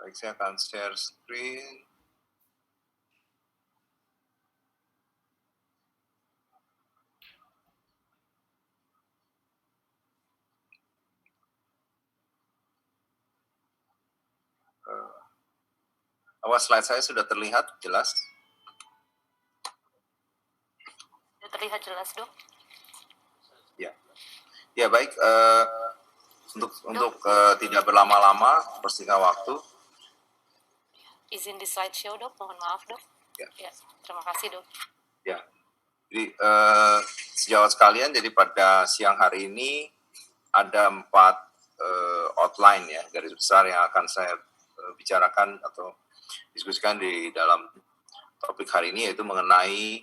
Baik, saya akan share screen. Awas, slide saya sudah terlihat jelas? Sudah terlihat jelas, Dok. Ya baik, untuk tidak berlama-lama, persingkat waktu. Izin di slideshow, Dok. Mohon maaf, Dok. Ya. Terima kasih, Dok. Ya, jadi sejawat sekalian, jadi pada siang hari ini ada 4 outline ya, garis besar yang akan saya bicarakan atau diskusikan di dalam topik hari ini, yaitu mengenai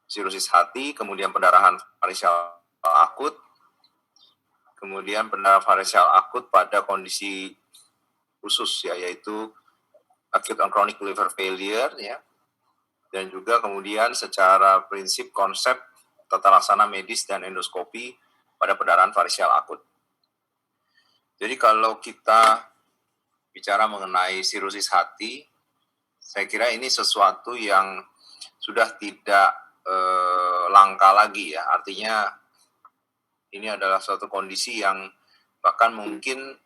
sirosis hati, kemudian pendarahan varisial akut, kemudian pendarahan varisial akut pada kondisi khusus ya, yaitu acute and chronic liver failure ya, dan juga kemudian secara prinsip konsep tata laksana medis dan endoskopi pada pendarahan varisial akut. Jadi kalau kita bicara mengenai sirosis hati, saya kira ini sesuatu yang sudah tidak langka lagi ya, artinya ini adalah suatu kondisi yang bahkan mungkin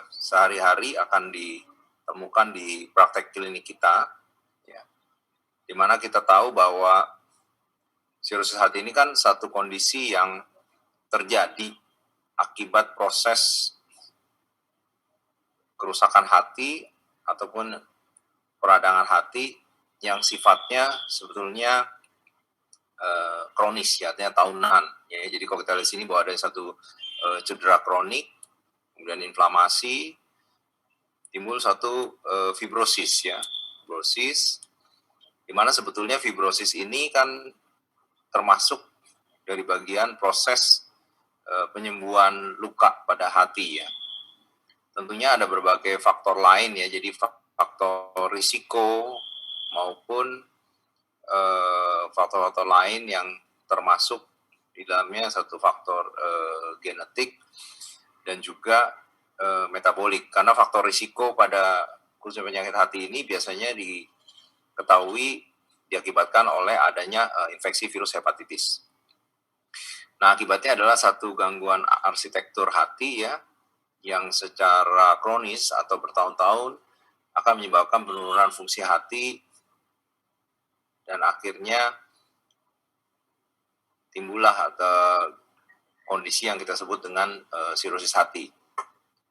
sehari-hari akan ditemukan di praktek klinik kita, ya, di mana kita tahu bahwa sirosis hati ini kan satu kondisi yang terjadi akibat proses kerusakan hati ataupun peradangan hati yang sifatnya sebetulnya kronis ya, artinya tahunan ya. Jadi kalau kita lihat sini bahwa ada satu cedera kronik, kemudian inflamasi, timbul satu fibrosis ya, fibrosis, di mana sebetulnya fibrosis ini kan termasuk dari bagian proses penyembuhan luka pada hati ya. Tentunya ada berbagai faktor lain ya, jadi faktor risiko maupun faktor-faktor lain yang termasuk di dalamnya satu faktor genetik dan juga metabolik. Karena faktor risiko pada khususnya penyakit hati ini biasanya diketahui diakibatkan oleh adanya infeksi virus hepatitis. Nah, akibatnya adalah satu gangguan arsitektur hati ya, yang secara kronis atau bertahun-tahun akan menyebabkan penurunan fungsi hati dan akhirnya timbullah kondisi yang kita sebut dengan sirosis hati.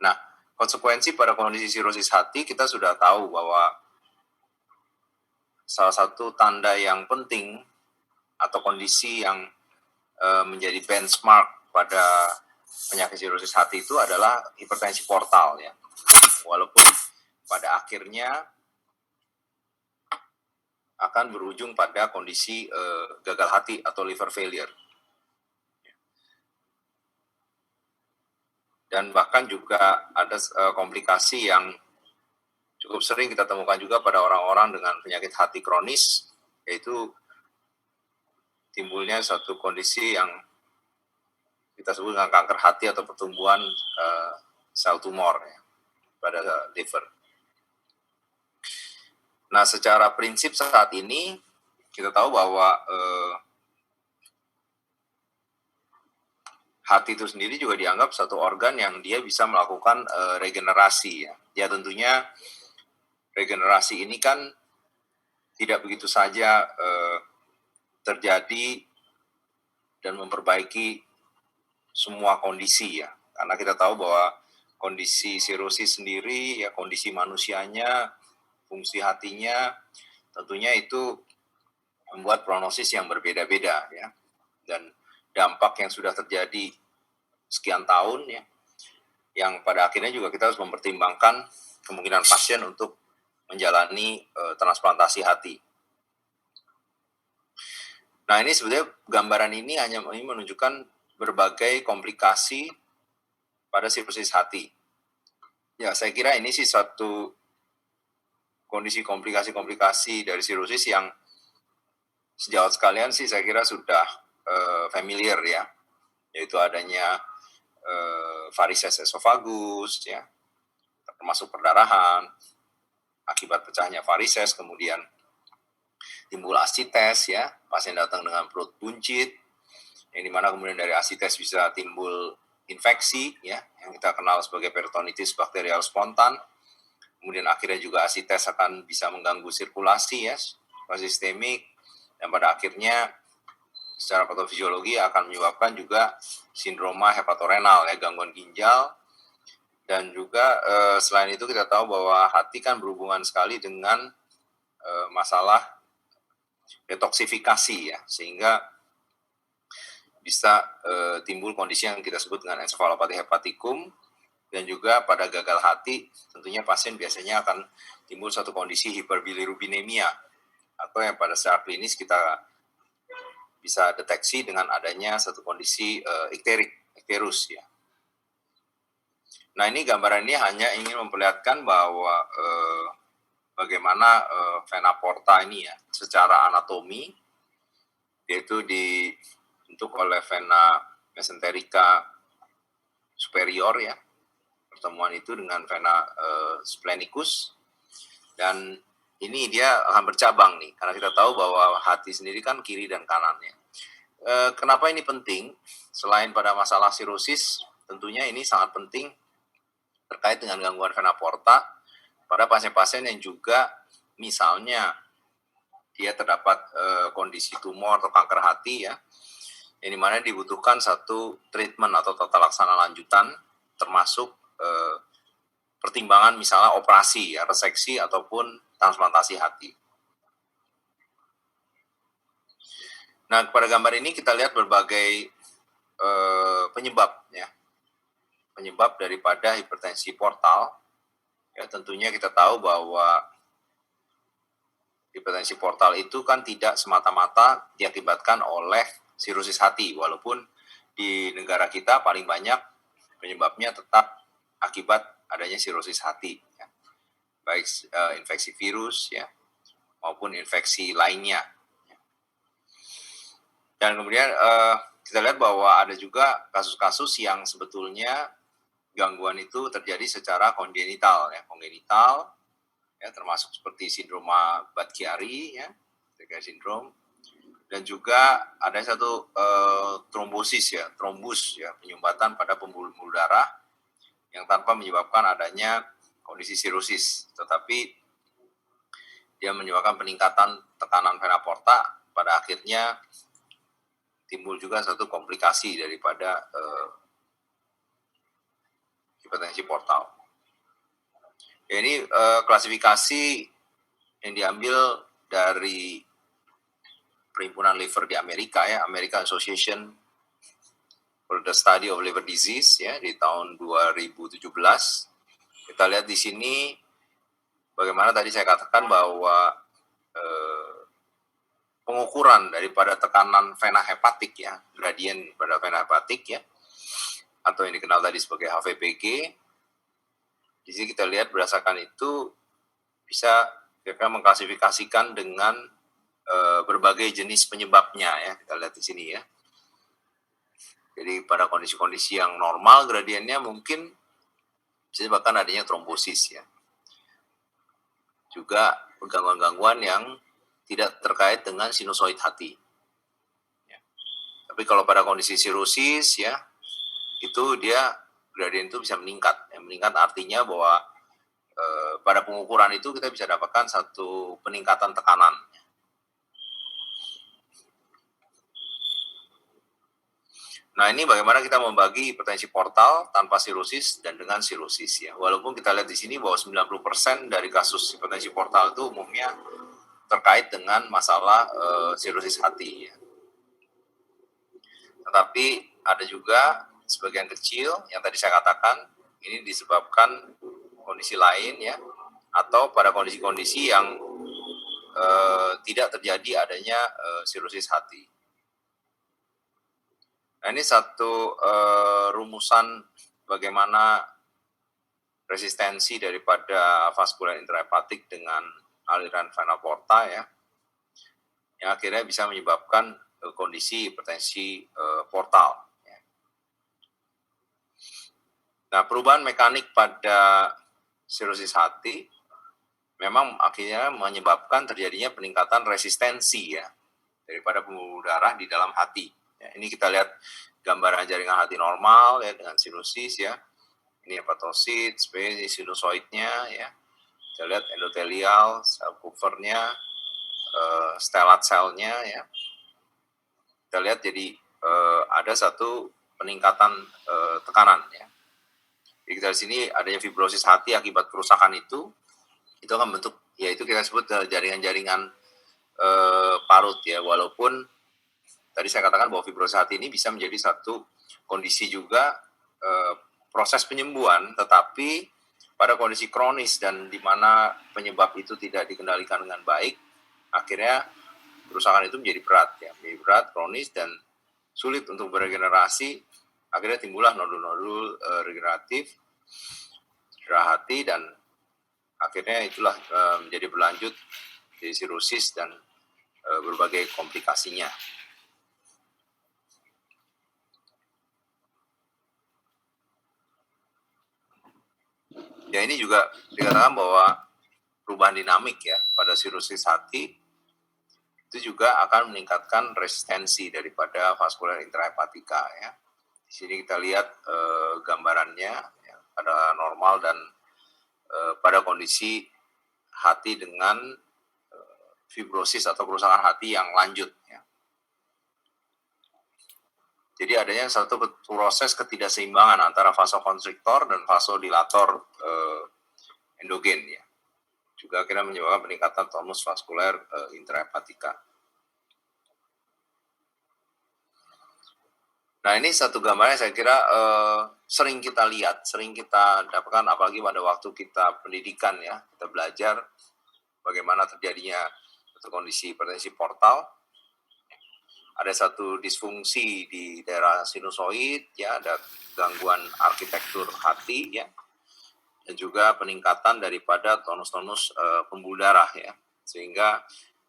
Nah, konsekuensi pada kondisi sirosis hati kita sudah tahu bahwa salah satu tanda yang penting atau kondisi yang menjadi benchmark pada penyakit sirosis hati itu adalah hipertensi portal ya. Walaupun pada akhirnya akan berujung pada kondisi gagal hati atau liver failure. Dan bahkan juga ada komplikasi yang cukup sering kita temukan juga pada orang-orang dengan penyakit hati kronis, yaitu timbulnya satu kondisi yang kita sebut dengan kanker hati atau pertumbuhan sel tumor ya, pada liver. Nah, secara prinsip saat ini kita tahu bahwa hati itu sendiri juga dianggap satu organ yang dia bisa melakukan regenerasi ya. Ya tentunya regenerasi ini kan tidak begitu saja terjadi dan memperbaiki semua kondisi ya. Karena kita tahu bahwa kondisi sirosis sendiri ya, kondisi manusianya, fungsi hatinya tentunya itu membuat prognosis yang berbeda-beda ya, dan dampak yang sudah terjadi sekian tahun ya, yang pada akhirnya juga kita harus mempertimbangkan kemungkinan pasien untuk menjalani transplantasi hati. Nah, ini sebenarnya gambaran ini hanya menunjukkan berbagai komplikasi pada sirosis hati. Ya, saya kira ini sih satu kondisi komplikasi-komplikasi dari sirosis yang sejawat sekalian sih saya kira sudah familiar ya, yaitu adanya varises esofagus ya, termasuk perdarahan, akibat pecahnya varises, kemudian timbul asites ya, pasien datang dengan perut buncit, yang dimana kemudian dari asites bisa timbul infeksi ya, yang kita kenal sebagai peritonitis bakterial spontan. Kemudian akhirnya juga asites akan bisa mengganggu sirkulasi ya, sistemik, dan pada akhirnya secara patofisiologi akan menyebabkan juga sindroma hepatorenal ya, gangguan ginjal. Dan juga selain itu kita tahu bahwa hati kan berhubungan sekali dengan masalah detoksifikasi ya, sehingga bisa timbul kondisi yang kita sebut dengan ensefalopati hepatikum. Dan juga pada gagal hati, tentunya pasien biasanya akan timbul satu kondisi hiperbilirubinemia, atau yang pada secara klinis kita bisa deteksi dengan adanya satu kondisi ikterus ya. Nah, ini gambaran ini hanya ingin memperlihatkan bahwa bagaimana vena porta ini ya, secara anatomi, yaitu dibentuk oleh vena mesenterica superior ya, pertemuan itu dengan vena splenicus, dan ini dia akan bercabang nih, karena kita tahu bahwa hati sendiri kan kiri dan kanannya. Kenapa ini penting? Selain pada masalah sirosis, tentunya ini sangat penting terkait dengan gangguan vena porta pada pasien-pasien yang juga misalnya dia terdapat kondisi tumor atau kanker hati ya, yang dimana dibutuhkan satu treatment atau tata laksana lanjutan, termasuk pertimbangan misalnya operasi ya, reseksi ataupun transplantasi hati. Nah, pada gambar ini kita lihat berbagai penyebab ya, penyebab daripada hipertensi portal. Ya, tentunya kita tahu bahwa hipertensi portal itu kan tidak semata-mata diakibatkan oleh sirosis hati, walaupun di negara kita paling banyak penyebabnya tetap akibat adanya sirosis hati, ya. Baik infeksi virus ya maupun infeksi lainnya. Dan kemudian kita lihat bahwa ada juga kasus-kasus yang sebetulnya gangguan itu terjadi secara kongenital ya, termasuk seperti sindroma Budd-Chiari ya, sindrom, dan juga ada satu trombosis ya, trombus ya, penyumbatan pada pembuluh darah yang tanpa menyebabkan adanya kondisi sirosis, tetapi dia menyebabkan peningkatan tekanan vena porta, pada akhirnya timbul juga satu komplikasi daripada hipertensi portal. Ya, ini klasifikasi yang diambil dari Perhimpunan Liver di Amerika ya, American Association for the Study of Liver Disease ya, di tahun 2017. Kita lihat di sini bagaimana tadi saya katakan bahwa pengukuran daripada tekanan vena hepatik ya, gradien pada vena hepatik ya, atau yang dikenal tadi sebagai HVPG. Di sini kita lihat berdasarkan itu bisa kita mengklasifikasikan dengan berbagai jenis penyebabnya ya, kita lihat di sini ya. Jadi pada kondisi-kondisi yang normal gradiennya mungkin bisa bahkan adanya trombosis ya. Juga gangguan-gangguan yang tidak terkait dengan sinusoid hati. Ya. Tapi kalau pada kondisi sirosis ya, itu dia gradien itu bisa meningkat. Yang meningkat artinya bahwa pada pengukuran itu kita bisa dapatkan satu peningkatan tekanan. Nah, ini bagaimana kita membagi hipertensi portal tanpa sirosis dan dengan sirosis ya. Walaupun kita lihat di sini bahwa 90% dari kasus hipertensi portal itu umumnya terkait dengan masalah sirosis hati ya. Tetapi ada juga sebagian kecil yang tadi saya katakan ini disebabkan kondisi lain ya, atau pada kondisi-kondisi yang tidak terjadi adanya sirosis hati. Nah, ini satu rumusan bagaimana resistensi daripada vaskular intrahepatik dengan aliran vena porta ya, yang akhirnya bisa menyebabkan kondisi hipertensi portal. Ya. Nah, perubahan mekanik pada sirosis hati memang akhirnya menyebabkan terjadinya peningkatan resistensi ya daripada pembuluh darah di dalam hati. Ya, ini kita lihat gambaran jaringan hati normal ya dengan sinusis ya. Ini hepatosit, sinusoidnya ya. Kita lihat endotelial, sel covernya, stellate selnya ya. Kita lihat jadi ada satu peningkatan tekanan ya. Jadi kita di sini adanya fibrosis hati akibat kerusakan itu akan bentuk yaitu kita sebut jaringan-jaringan parut ya, walaupun tadi saya katakan bahwa fibrosis hati ini bisa menjadi satu kondisi juga proses penyembuhan, tetapi pada kondisi kronis dan di mana penyebab itu tidak dikendalikan dengan baik, akhirnya kerusakan itu menjadi berat, kronis dan sulit untuk beregenerasi. Akhirnya timbullah nodul-nodul regeneratif cedera hati dan akhirnya itulah menjadi berlanjut di sirosis dan berbagai komplikasinya. Ya ini juga dikatakan bahwa perubahan dinamik ya pada sirosis hati itu juga akan meningkatkan resistensi daripada vaskuler intrahepatika ya. Di sini kita lihat gambarannya ya, pada normal dan pada kondisi hati dengan fibrosis atau kerusakan hati yang lanjut ya. Jadi adanya satu proses ketidakseimbangan antara vasokonstriktor dan vasodilator endogen ya. Juga akhirnya menyebabkan peningkatan tonus vaskuler intrahepatika. Nah ini satu gambarnya saya kira sering kita lihat, sering kita dapatkan apalagi pada waktu kita pendidikan ya, kita belajar bagaimana terjadinya satu kondisi hipertensi portal. Ada satu disfungsi di daerah sinusoid ya, ada gangguan arsitektur hati ya, dan juga peningkatan daripada tonus-tonus pembuluh darah ya, sehingga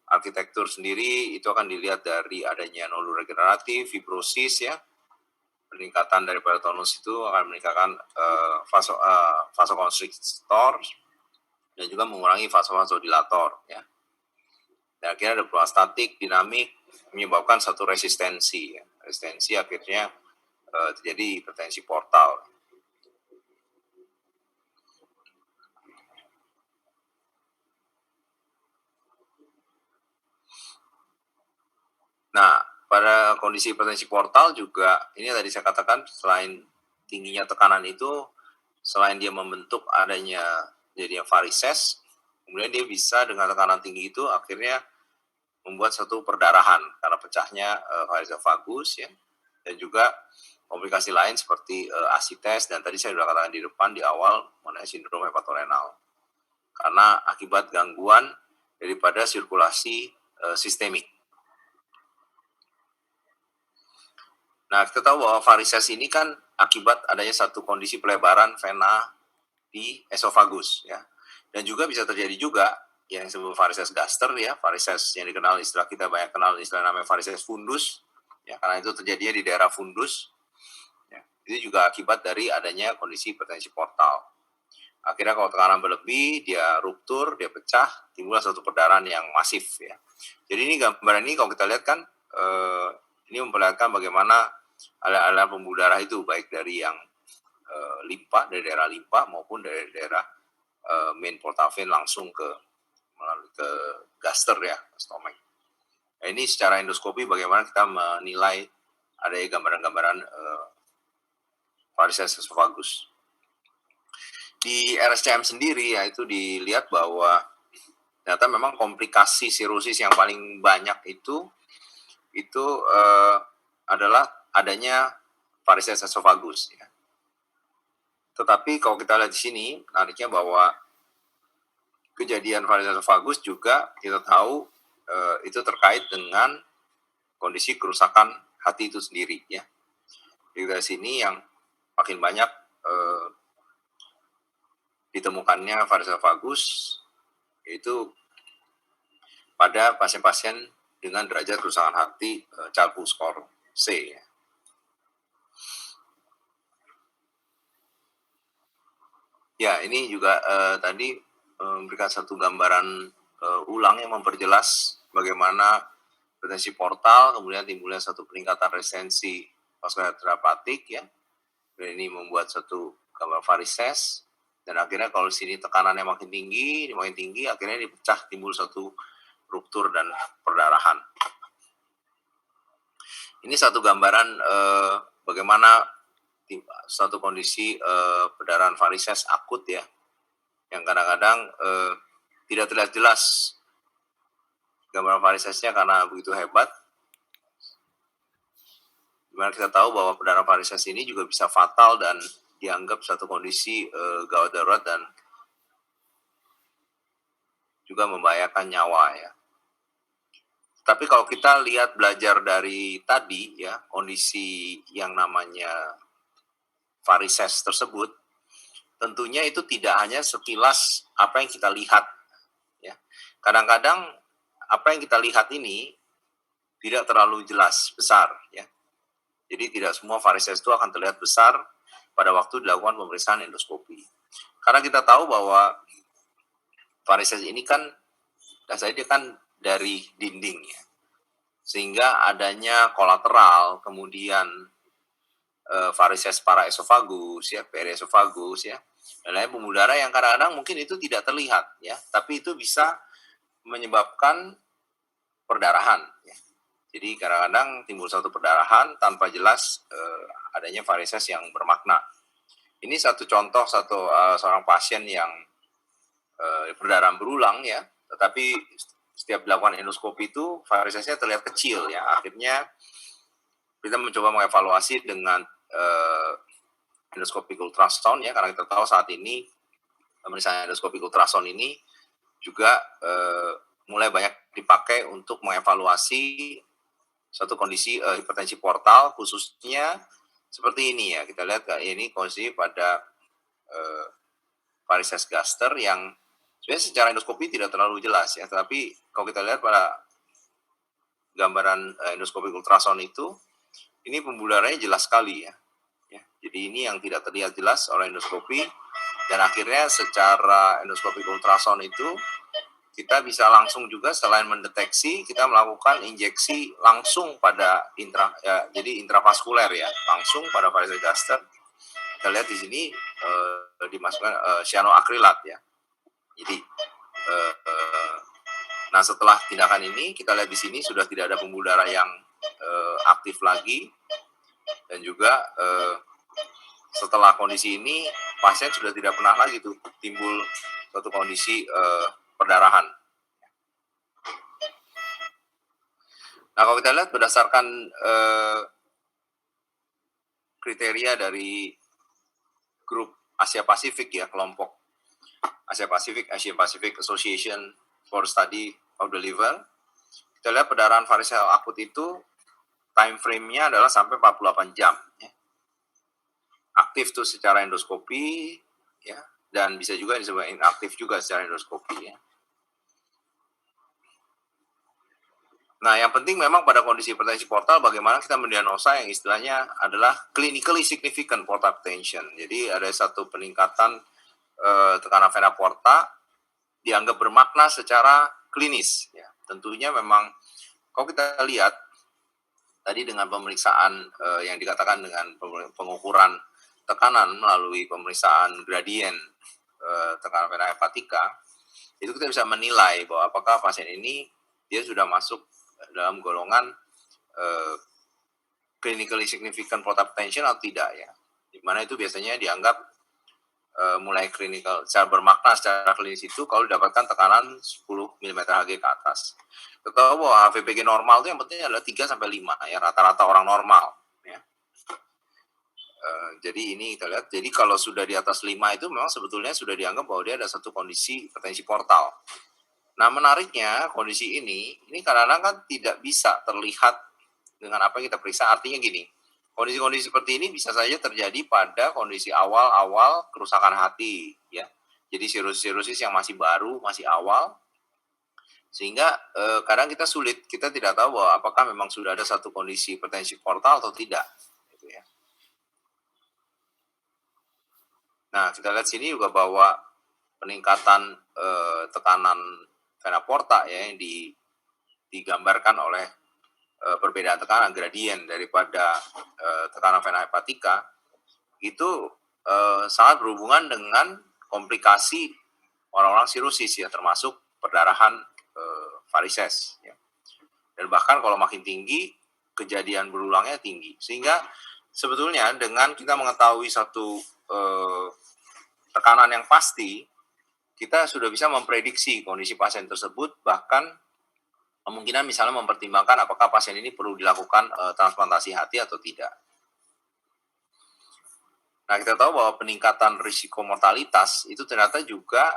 arsitektur sendiri itu akan dilihat dari adanya nodul regeneratif, fibrosis ya, peningkatan daripada tonus itu akan meningkatkan vasokonstriktor dan juga mengurangi vasodilator ya. Dan akhirnya ada perubahan statik, dinamik menyebabkan satu resistensi ya. Resistensi akhirnya terjadi hipertensi portal. Nah, pada kondisi hipertensi portal juga, ini tadi saya katakan selain tingginya tekanan itu, selain dia membentuk adanya jadinya varises, kemudian dia bisa dengan tekanan tinggi itu akhirnya membuat satu perdarahan karena pecahnya varises vagus ya, dan juga komplikasi lain seperti asites dan tadi saya sudah katakan di depan di awal mengenai sindrom hepatorenal karena akibat gangguan daripada sirkulasi sistemik. Nah, kita tahu bahwa varises ini kan akibat adanya satu kondisi pelebaran vena di esofagus ya. Dan juga bisa terjadi juga yang disebut varises gaster ya, varises yang dikenal istilah kita banyak kenal istilah namanya varises fundus ya, karena itu terjadinya di daerah fundus. Ya. Itu juga akibat dari adanya kondisi hipertensi portal. Akhirnya kalau tekanan berlebih, dia ruptur, dia pecah, timbullah suatu perdarahan yang masif ya. Jadi ini gambaran ini kalau kita lihat kan ini memperlihatkan bagaimana aliran pembuluh darah itu baik dari yang limpa, dari daerah limpa maupun dari daerah main portal vein langsung melalui ke gaster ya, stomach. Nah, ini secara endoskopi bagaimana kita menilai ada gambaran-gambaran varises esophagus. Di RSCM sendiri ya itu dilihat bahwa ternyata memang komplikasi sirosis yang paling banyak itu adalah adanya varises esophagus ya. Tetapi kalau kita lihat di sini menariknya bahwa kejadian varises esophagus juga kita tahu itu terkait dengan kondisi kerusakan hati itu sendiri ya. Di sini yang makin banyak ditemukannya varises esophagus yaitu pada pasien-pasien dengan derajat kerusakan hati Charpur score C ya. Ya, ini juga tadi memberikan satu gambaran ulang yang memperjelas bagaimana retensi portal, kemudian timbulnya satu peningkatan retensi pasukan terapeutik ya. Dan ini membuat satu gambar varises, dan akhirnya kalau sini tekanannya makin tinggi, akhirnya dipecah, timbul satu ruptur dan perdarahan. Ini satu gambaran bagaimana satu kondisi perdarahan varises akut ya, yang kadang-kadang tidak terlihat jelas gambaran varisesnya karena begitu hebat. Dimana kita tahu bahwa perdarahan varises ini juga bisa fatal dan dianggap satu kondisi gawat darurat dan juga membahayakan nyawa ya. Tapi kalau kita lihat belajar dari tadi ya, kondisi yang namanya varises tersebut, tentunya itu tidak hanya sekilas apa yang kita lihat ya. Kadang-kadang apa yang kita lihat ini tidak terlalu jelas, besar ya. Jadi tidak semua varises itu akan terlihat besar pada waktu dilakukan pemeriksaan endoskopi. Karena kita tahu bahwa varises ini kan dasarnya dia kan dari dinding ya. Sehingga adanya kolateral, kemudian varises paraesofagus ya, periesofagus ya, dan lain pembuluh darah yang kadang-kadang mungkin itu tidak terlihat ya, tapi itu bisa menyebabkan perdarahan ya. Jadi kadang-kadang timbul satu perdarahan tanpa jelas adanya varises yang bermakna. Ini satu contoh seorang pasien yang perdarahan berulang ya, tetapi setiap dilakukan endoskopi itu varisesnya terlihat kecil ya. Akhirnya kita mencoba mengevaluasi dengan endoskopik ultrasound ya, karena kita tahu saat ini pemeriksaan endoskopik ultrasound ini juga mulai banyak dipakai untuk mengevaluasi satu kondisi hipertensi portal, khususnya seperti ini ya. Kita lihat ini kondisi pada varises gaster yang sebenarnya secara endoskopi tidak terlalu jelas ya, tetapi kalau kita lihat pada gambaran endoskopik ultrasound itu, ini pembuluh darahnya jelas sekali ya. Jadi ini yang tidak terlihat jelas oleh endoskopi, dan akhirnya secara endoskopik ultrasound itu kita bisa langsung juga selain mendeteksi, kita melakukan injeksi langsung pada jadi intravaskuler ya, langsung pada varises gaster. Kita lihat di sini dimasukkan cyanoacrylat ya. Jadi, nah setelah tindakan ini kita lihat di sini sudah tidak ada pembuluh darah yang aktif lagi, dan juga setelah kondisi ini pasien sudah tidak pernah lagi tuh timbul suatu kondisi perdarahan. Nah kalau kita lihat berdasarkan kriteria dari grup Asia Pasifik ya, kelompok Asia Pacific Association for Study of the Liver, kita lihat perdarahan varises akut itu time frame-nya adalah sampai 48 jam ya. Aktif tuh secara endoskopi ya, dan bisa juga disebut inaktif juga secara endoskopi ya. Nah, yang penting memang pada kondisi hipertensi portal bagaimana kita mendiagnosa yang istilahnya adalah clinically significant portal hypertension. Jadi ada satu peningkatan tekanan vena porta dianggap bermakna secara klinis ya. Tentunya memang kalau kita lihat tadi dengan pemeriksaan yang dikatakan dengan pengukuran tekanan melalui pemeriksaan gradien tekanan vena hepatika, itu kita bisa menilai bahwa apakah pasien ini dia sudah masuk dalam golongan clinically significant portal hypertension atau tidak ya. Di mana itu biasanya dianggap mulai klinikal secara bermakna secara klinis itu kalau didapatkan tekanan 10 mm Hg ke atas. Kita tahu bahwa HVPG normal itu yang penting adalah 3 sampai 5 ya, rata-rata orang normal ya. Jadi ini kita lihat, jadi kalau sudah di atas 5 itu memang sebetulnya sudah dianggap bahwa dia ada satu kondisi hipertensi portal. Nah menariknya kondisi ini kadang-kadang kan tidak bisa terlihat dengan apa yang kita periksa. Artinya gini, kondisi-kondisi seperti ini bisa saja terjadi pada kondisi awal-awal kerusakan hati ya. Jadi sirosis yang masih baru, masih awal, sehingga kadang kita sulit, kita tidak tahu bahwa apakah memang sudah ada satu kondisi hipertensi portal atau tidak gitu ya. Nah kita lihat sini juga bahwa peningkatan tekanan vena porta ya yang digambarkan oleh perbedaan tekanan gradien daripada tekanan vena hepatika itu sangat berhubungan dengan komplikasi orang-orang sirusis ya, termasuk perdarahan varises ya. Dan bahkan kalau makin tinggi kejadian berulangnya tinggi, sehingga sebetulnya dengan kita mengetahui satu tekanan yang pasti, kita sudah bisa memprediksi kondisi pasien tersebut, bahkan kemungkinan misalnya mempertimbangkan apakah pasien ini perlu dilakukan transplantasi hati atau tidak. Nah, kita tahu bahwa peningkatan risiko mortalitas itu ternyata juga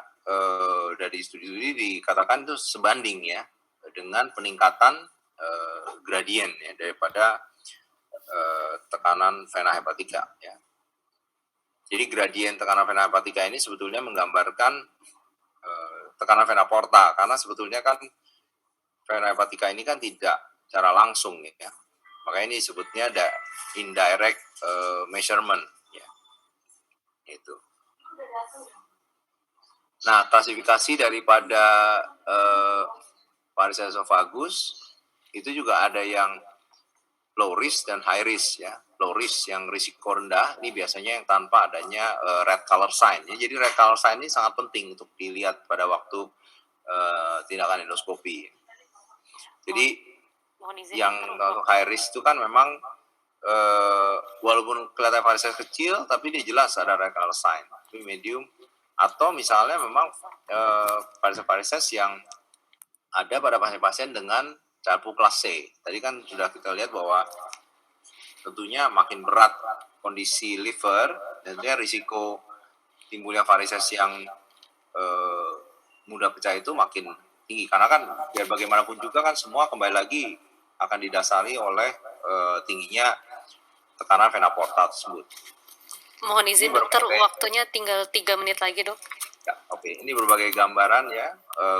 dari studi-studi dikatakan itu sebanding ya dengan peningkatan gradien ya daripada tekanan vena hepatika ya. Jadi gradien tekanan vena hepatika ini sebetulnya menggambarkan tekanan vena porta, karena sebetulnya kan vena hepatika ini kan tidak secara langsung ya. Makanya ini disebutnya ada indirect measurement ya. Itu. Nah, klasifikasi daripada varises esophagus itu juga ada yang low risk dan high risk ya. Low risk yang risiko rendah ini biasanya yang tanpa adanya red color sign. Ya, jadi red color sign ini sangat penting untuk dilihat pada waktu tindakan endoskopi. Jadi yang high risk itu kan memang walaupun kelihatan varises kecil tapi dia jelas ada red color sign. Tapi medium atau misalnya memang varises yang ada pada pasien-pasien dengan calpu kelas C. Tadi kan sudah kita lihat bahwa tentunya makin berat kondisi liver, dan tentunya risiko timbulnya varises yang mudah pecah itu makin tinggi. Karena kan biar bagaimanapun juga kan semua kembali lagi akan didasari oleh tingginya tekanan vena porta tersebut. Mohon izin dokter, waktunya tinggal 3 menit lagi dok. Ya, oke. Ini berbagai gambaran ya,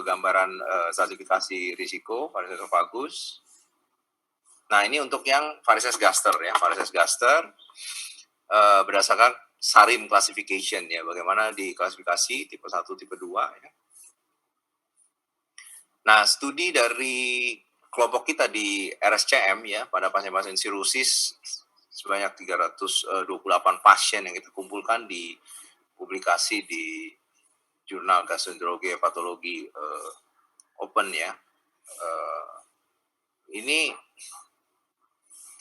gambaran stratifikasi risiko varises esophagus. Nah, ini untuk yang varises gaster ya. Varises gaster berdasarkan SARIM classification ya, bagaimana diklasifikasi tipe 1, tipe 2 ya. Nah, studi dari kelompok kita di RSCM ya, pada pasien-pasien sirusis sebanyak 328 pasien yang kita kumpulkan di publikasi di jurnal gastroenterologi hepatologi open ya. Ini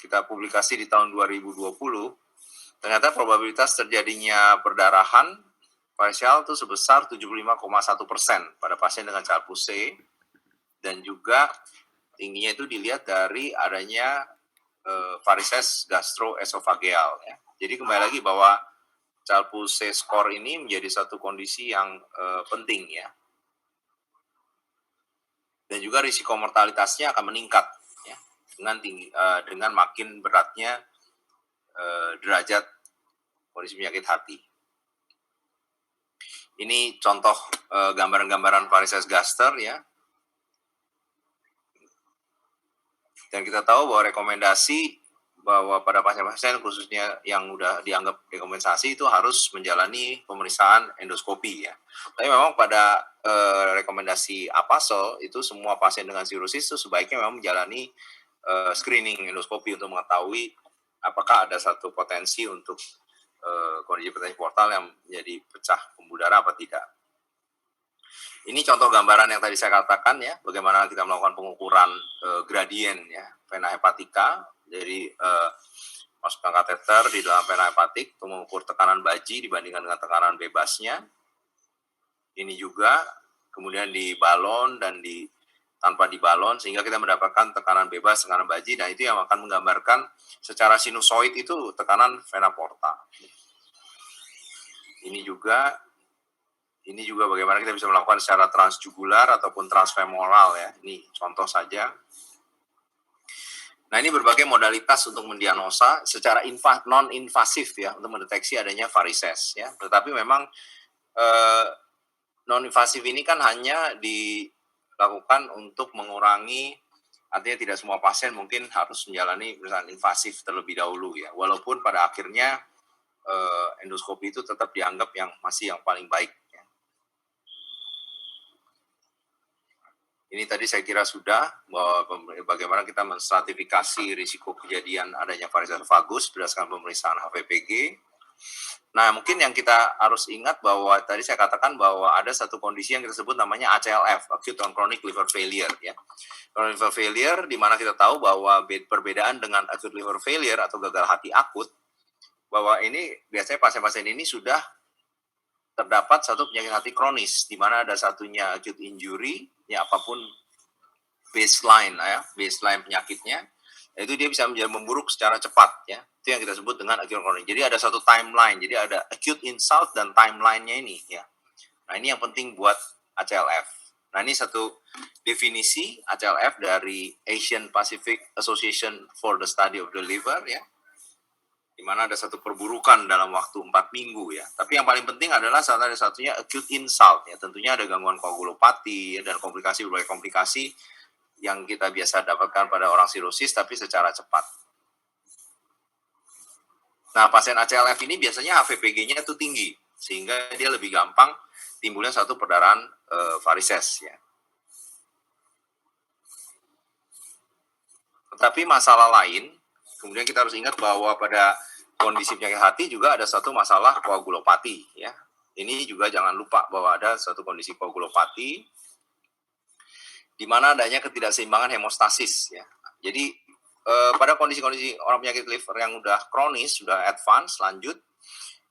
kita publikasi di tahun 2020, ternyata probabilitas terjadinya perdarahan parsial itu sebesar 75,1% pada pasien dengan calpu C, dan juga tingginya itu dilihat dari adanya varises gastroesophageal ya. Jadi kembali lagi bahwa calpu C score ini menjadi satu kondisi yang penting ya. Dan juga risiko mortalitasnya akan meningkat ya dengan makin beratnya derajat kondisi penyakit hati. Ini contoh gambaran-gambaran varises gaster ya. Dan kita tahu bahwa rekomendasi bahwa pada pasien-pasien khususnya yang udah dianggap rekomendasi itu harus menjalani pemeriksaan endoskopi ya. Tapi memang pada rekomendasi APASL itu semua pasien dengan sirusis itu sebaiknya memang menjalani screening endoskopi untuk mengetahui apakah ada satu potensi untuk kondisi hipertensi portal yang menjadi pecah pembuluh darah apa tidak. Ini contoh gambaran yang tadi saya katakan ya, bagaimana kita melakukan pengukuran gradien ya, vena hepatika. Jadi masukkan kateter di dalam vena hepatik untuk mengukur tekanan baji dibandingkan dengan tekanan bebasnya. Ini juga kemudian di balon dan tanpa di balon, sehingga kita mendapatkan tekanan bebas, tekanan baji. Nah, itu yang akan menggambarkan secara sinusoid itu tekanan vena porta. Ini juga bagaimana kita bisa melakukan secara transjugular ataupun transfemoral ya. Ini contoh saja. Nah, ini berbagai modalitas untuk mendiagnosa secara non-invasif ya, untuk mendeteksi adanya varises ya. Tetapi memang non-invasif ini kan hanya dilakukan untuk mengurangi, artinya tidak semua pasien mungkin harus menjalani pemeriksaan invasif terlebih dahulu ya. Walaupun pada akhirnya endoskopi itu tetap dianggap yang paling baik. Ini tadi saya kira sudah bahwa bagaimana kita menstratifikasi risiko kejadian adanya varicella vagus berdasarkan pemeriksaan HVPG. Nah, mungkin yang kita harus ingat bahwa tadi saya katakan bahwa ada satu kondisi yang kita sebut namanya ACLF, acute on chronic liver failure ya. Chronic liver failure di mana kita tahu bahwa perbedaan dengan acute liver failure atau gagal hati akut, bahwa ini biasanya pasien-pasien ini sudah terdapat satu penyakit hati kronis di mana ada satunya acute injury ya, apapun baseline penyakitnya, itu dia bisa menjadi memburuk secara cepat ya. Itu yang kita sebut dengan acute chronic. Jadi ada satu timeline, jadi ada acute insult dan timeline-nya ini ya. Nah, ini yang penting buat ACLF. Nah, ini satu definisi ACLF dari Asian Pacific Association for the Study of the Liver ya, di mana ada satu perburukan dalam waktu 4 minggu ya. Tapi yang paling penting adalah salah satunya acute insult ya. Tentunya ada gangguan koagulopati ya, dan berbagai komplikasi yang kita biasa dapatkan pada orang sirosis tapi secara cepat. Nah, pasien ACLF ini biasanya HVPG-nya itu tinggi sehingga dia lebih gampang timbulnya satu perdarahan varises ya. Tetapi masalah lain, kemudian kita harus ingat bahwa pada kondisi penyakit hati juga ada satu masalah koagulopati ya. Ini juga jangan lupa bahwa ada satu kondisi koagulopati di mana adanya ketidakseimbangan hemostasis ya. Jadi pada kondisi-kondisi orang penyakit liver yang udah kronis, sudah advance, lanjut,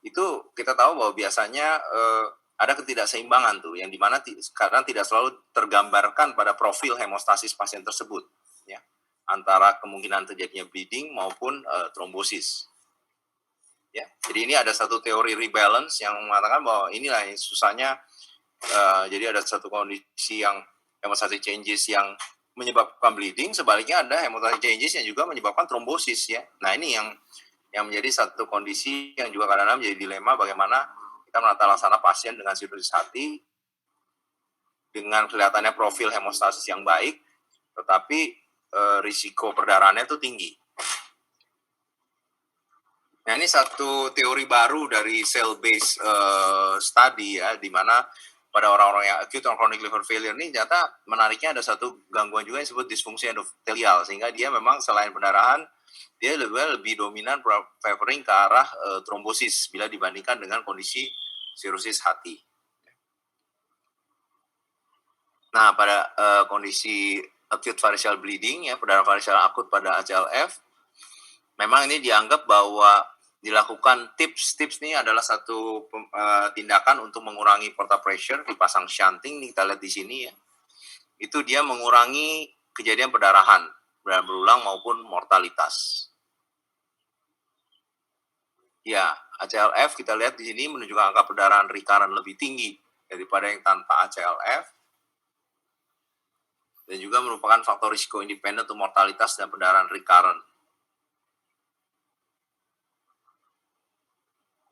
itu kita tahu bahwa biasanya ada ketidakseimbangan tuh, yang dimana karena tidak selalu tergambarkan pada profil hemostasis pasien tersebut ya, antara kemungkinan terjadinya bleeding maupun trombosis. Ya, jadi ini ada satu teori rebalance yang mengatakan bahwa inilah yang susahnya. Jadi ada satu kondisi yang hemostatic changes yang menyebabkan bleeding, sebaliknya ada hemostatic changes yang juga menyebabkan trombosis ya. Nah, ini yang menjadi satu kondisi yang juga kadang-kadang menjadi dilema bagaimana kita menata laksana pasien dengan sirosis hati dengan kelihatannya profil hemostasis yang baik, tetapi risiko perdarahannya itu tinggi. Nah, ini satu teori baru dari cell-based study ya, di mana pada orang-orang yang acute on chronic liver failure ini ternyata menariknya ada satu gangguan juga yang disebut disfungsi endotelial, sehingga dia memang selain pendarahan, dia lebih dominan favoring ke arah trombosis bila dibandingkan dengan kondisi sirosis hati. Nah, pada kondisi acute variceal bleeding ya, perdarahan variceal akut pada ACLF, memang ini dianggap bahwa dilakukan tips ini adalah satu tindakan untuk mengurangi portal pressure, dipasang shunting, nih kita lihat di sini ya. Itu dia mengurangi kejadian perdarahan berulang maupun mortalitas. Ya, ACLF kita lihat di sini menunjukkan angka perdarahan recurrent lebih tinggi daripada yang tanpa ACLF. Dan juga merupakan faktor risiko independen untuk mortalitas dan perdarahan recurrent.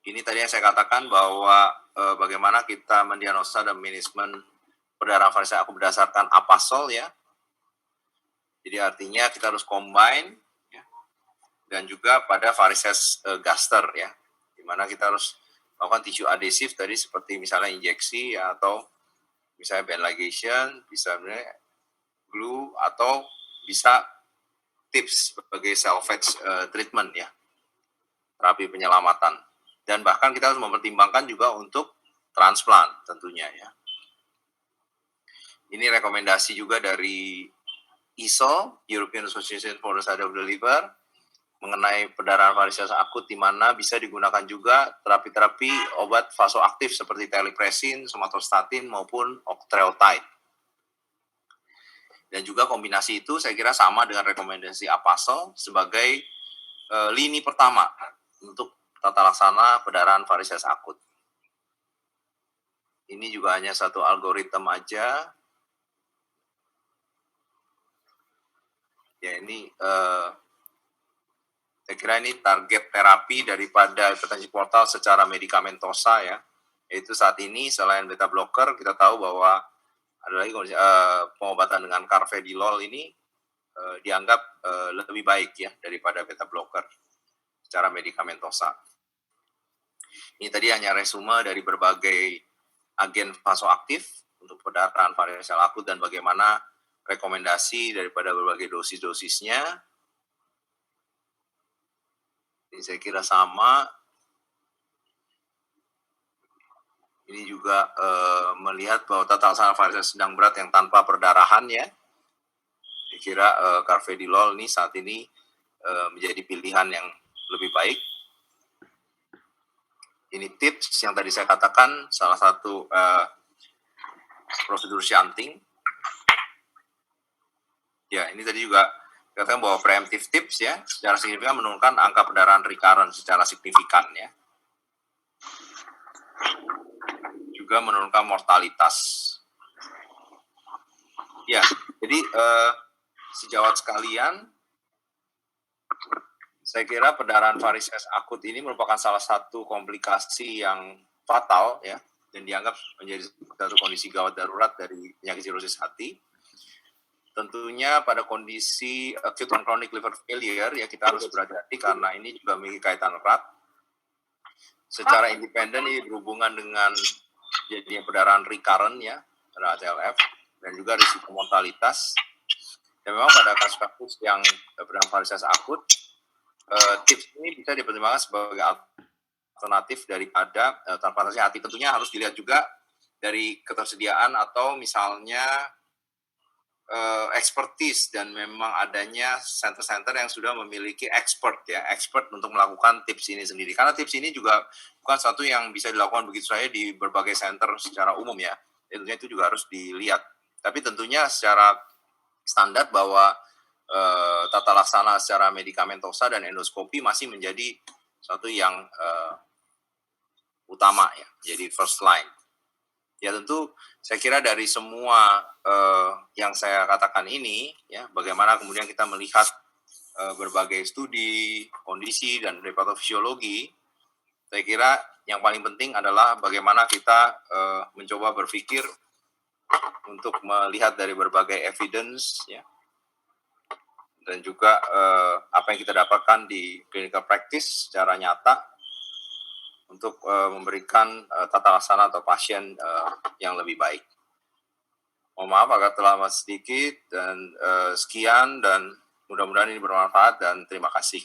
Ini tadi yang saya katakan bahwa bagaimana kita mendiagnosa dan manajemen perdarahan varises akut berdasarkan APASOL ya. Jadi artinya kita harus combine ya, dan juga pada varises gaster ya, di mana kita harus melakukan tissue adhesif tadi seperti misalnya injeksi ya, atau misalnya band ligation, bisa glue, atau bisa tips sebagai salvage treatment ya, terapi penyelamatan. Dan bahkan kita harus mempertimbangkan juga untuk transplant tentunya ya. Ini rekomendasi juga dari EASL, European Association for the Study of the Liver, mengenai perdarahan varises akut, di mana bisa digunakan juga terapi-terapi obat vasoaktif seperti terlipressin, somatostatin maupun octreotide. Dan juga kombinasi itu saya kira sama dengan rekomendasi APASOL sebagai lini pertama untuk tata laksana perdarahan varises akut. Ini juga hanya satu algoritma aja. Ya, ini saya kira ini target terapi daripada hipertensi portal secara medikamentosa ya. Yaitu saat ini selain beta blocker, kita tahu bahwa ada lagi pengobatan dengan carvedilol ini dianggap lebih baik ya daripada beta blocker secara medikamentosa. Ini tadi hanya resume dari berbagai agen vasoaktif untuk perdarahan varises akut dan bagaimana rekomendasi daripada berbagai dosis-dosisnya. Ini saya kira sama. Ini juga melihat bahwa tata laksana varises sedang berat yang tanpa perdarahan ya. Saya kira carvedilol ini saat ini menjadi pilihan yang lebih baik. Ini tips yang tadi saya katakan, salah satu prosedur shunting. Ya, ini tadi juga katakan bahwa preemptive tips ya, secara signifikan menurunkan angka perdarahan recurrent secara signifikan ya. Juga menurunkan mortalitas. Ya, jadi sejawat sekalian, saya kira perdarahan varises akut ini merupakan salah satu komplikasi yang fatal ya, dan dianggap menjadi satu kondisi gawat darurat dari penyakit sirosis hati. Tentunya pada kondisi acute on chronic liver failure ya kita harus berhati-hati karena ini juga memiliki kaitan erat. Secara independen ini berhubungan dengan jadinya perdarahan recurrent ya, pada ATLF, dan juga risiko mortalitas. Dan memang pada kasus-kasus yang perdarahan varises akut, tips ini bisa dipertimbangkan sebagai alternatif daripada transplantasi hati. Tentunya harus dilihat juga dari ketersediaan atau misalnya expertise dan memang adanya center-center yang sudah memiliki expert untuk melakukan tips ini sendiri. Karena tips ini juga bukan satu yang bisa dilakukan begitu saja di berbagai center secara umum ya. Tentunya itu juga harus dilihat. Tapi tentunya secara standar bahwa tata laksana secara medikamentosa dan endoskopi masih menjadi satu yang utama ya, jadi first line. Ya tentu saya kira dari semua yang saya katakan ini, ya bagaimana kemudian kita melihat berbagai studi, kondisi, dan dari patofisiologi, saya kira yang paling penting adalah bagaimana kita mencoba berpikir untuk melihat dari berbagai evidence, ya, dan juga apa yang kita dapatkan di clinical practice secara nyata, untuk memberikan tata laksana atau pasien yang lebih baik. Mohon maaf agak terlambat sedikit dan sekian dan mudah-mudahan ini bermanfaat dan terima kasih.